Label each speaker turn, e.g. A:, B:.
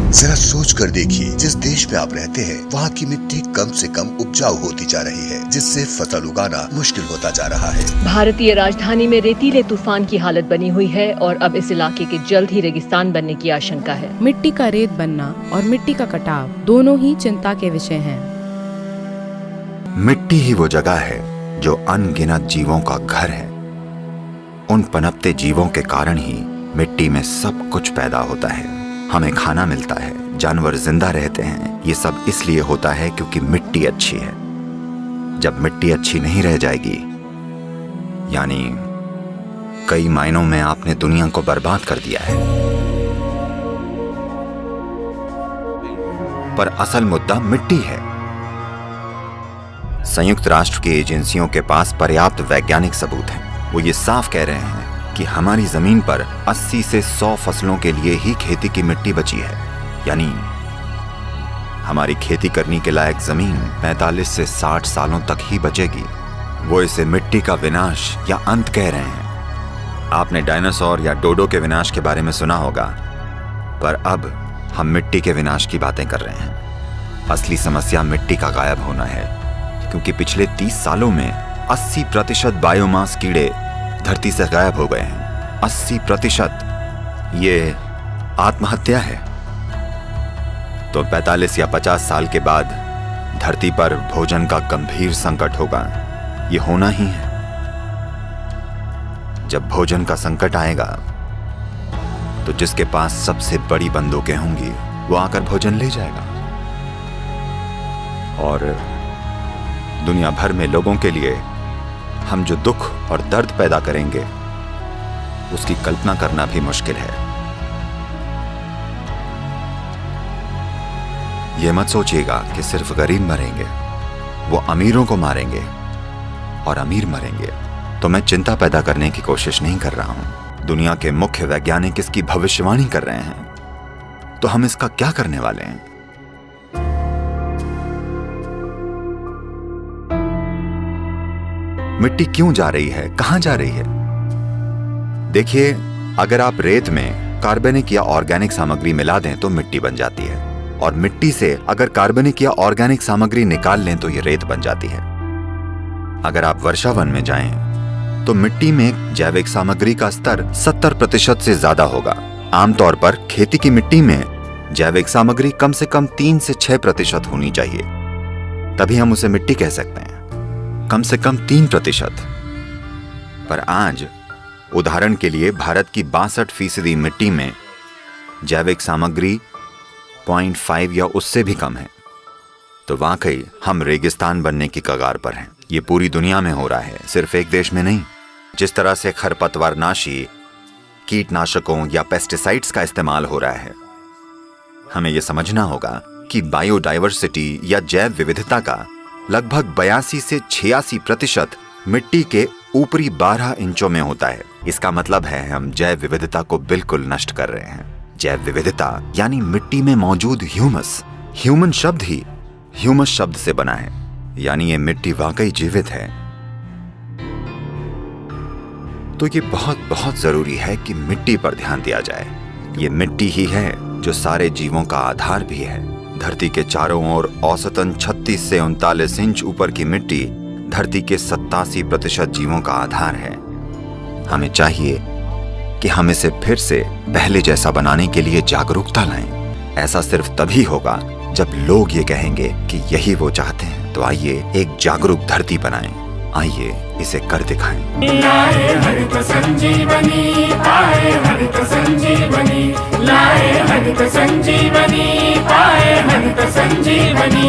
A: जरा सोच कर देखिए, जिस देश में आप रहते हैं वहाँ की मिट्टी कम से कम उपजाऊ होती जा रही है, जिससे फसल उगाना मुश्किल होता जा रहा है।
B: भारतीय राजधानी में रेतीले तूफान की हालत बनी हुई है और अब इस इलाके के जल्द ही रेगिस्तान बनने की आशंका है।
C: मिट्टी का रेत बनना और मिट्टी का कटाव दोनों ही चिंता के विषय हैं।
D: मिट्टी ही वो जगह है जो अनगिनत जीवों का घर है। उन पनपते जीवों के कारण ही मिट्टी में सब कुछ पैदा होता है। हमें खाना मिलता है, जानवर जिंदा रहते हैं। ये सब इसलिए होता है क्योंकि मिट्टी अच्छी है। जब मिट्टी अच्छी नहीं रह जाएगी, यानी कई मायनों में आपने दुनिया को बर्बाद कर दिया है। पर असल मुद्दा मिट्टी है। संयुक्त राष्ट्र की एजेंसियों के पास पर्याप्त वैज्ञानिक सबूत हैं। वो ये साफ कह रहे हैं कि हमारी जमीन पर 80 से 100 फसलों के लिए ही खेती की मिट्टी बची है। यानी हमारी खेती करने के लायक जमीन 45 से 60 सालों तक ही बचेगी। वो इसे मिट्टी का विनाश या अंत कह रहे हैं। आपने डायनासोर या डोडो के विनाश के बारे में सुना होगा, पर अब हम मिट्टी के विनाश की बातें कर रहे हैं। असली समस्या मिट्टी का गायब होना है, क्योंकि पिछले 30 सालों में 80% बायोमास कीड़े धरती से गायब हो गए हैं। 80%। ये आत्महत्या है। तो 45 या 50 साल के बाद धरती पर भोजन का गंभीर संकट होगा। ये होना ही है। जब भोजन का संकट आएगा तो जिसके पास सबसे बड़ी बंदूकें होंगी वो आकर भोजन ले जाएगा। और दुनिया भर में लोगों के लिए हम जो दुख और दर्द पैदा करेंगे उसकी कल्पना करना भी मुश्किल है। यह मत सोचिएगा कि सिर्फ गरीब मरेंगे, वो अमीरों को मारेंगे और अमीर मरेंगे। तो मैं चिंता पैदा करने की कोशिश नहीं कर रहा हूं। दुनिया के मुख्य वैज्ञानिक इसकी भविष्यवाणी कर रहे हैं। तो हम इसका क्या करने वाले हैं? मिट्टी क्यों जा रही है, कहां जा रही है? देखिए, अगर आप रेत में कार्बनिक या ऑर्गेनिक सामग्री मिला दें तो मिट्टी बन जाती है, और मिट्टी से अगर कार्बनिक या ऑर्गेनिक सामग्री निकाल लें तो ये रेत बन जाती है। अगर आप वर्षा वन में जाएं तो मिट्टी में जैविक सामग्री का स्तर 70% से ज्यादा होगा। आमतौर पर खेती की मिट्टी में जैविक सामग्री कम से कम 3 से 6% होनी चाहिए, तभी हम उसे मिट्टी कह सकते हैं। कम से कम 3%। पर आज उदाहरण के लिए भारत की 62% मिट्टी में जैविक सामग्री 0.5 या उससे भी कम है। तो वाकई हम रेगिस्तान बनने की कगार पर हैं। ये पूरी दुनिया में हो रहा है, सिर्फ एक देश में नहीं। जिस तरह से खरपतवारनाशी, कीटनाशकों या पेस्टिसाइड्स का इस्तेमाल हो रहा है, हमें यह समझना होगा कि बायोडाइवर्सिटी या जैव विविधता का लगभग 82 से 86% मिट्टी के ऊपरी 12 इंचों में होता है। इसका मतलब है हम जैव विविधता को बिल्कुल नष्ट कर रहे हैं। जैव विविधता यानी मिट्टी में मौजूद ह्यूमस। ह्यूमन शब्द ही ह्यूमस शब्द से बना है, यानी ये मिट्टी वाकई जीवित है। तो ये बहुत बहुत जरूरी है कि मिट्टी पर ध्यान दिया जाए। ये मिट्टी ही है जो सारे जीवों का आधार भी है। धरती के चारों ओर औसतन 36 से 39 इंच ऊपर की मिट्टी धरती के 87% जीवों का आधार है। हमें चाहिए कि हम इसे फिर से पहले जैसा बनाने के लिए जागरूकता लाएं। ऐसा सिर्फ तभी होगा जब लोग ये कहेंगे कि यही वो चाहते हैं। तो आइए एक जागरूक धरती बनाएं। आइए इसे कर दिखाएं।
E: लाए हरित संजीवनी, पाए हरित संजीवनी, लाए हरित संजीवनी, पाए हरित संजीवनी।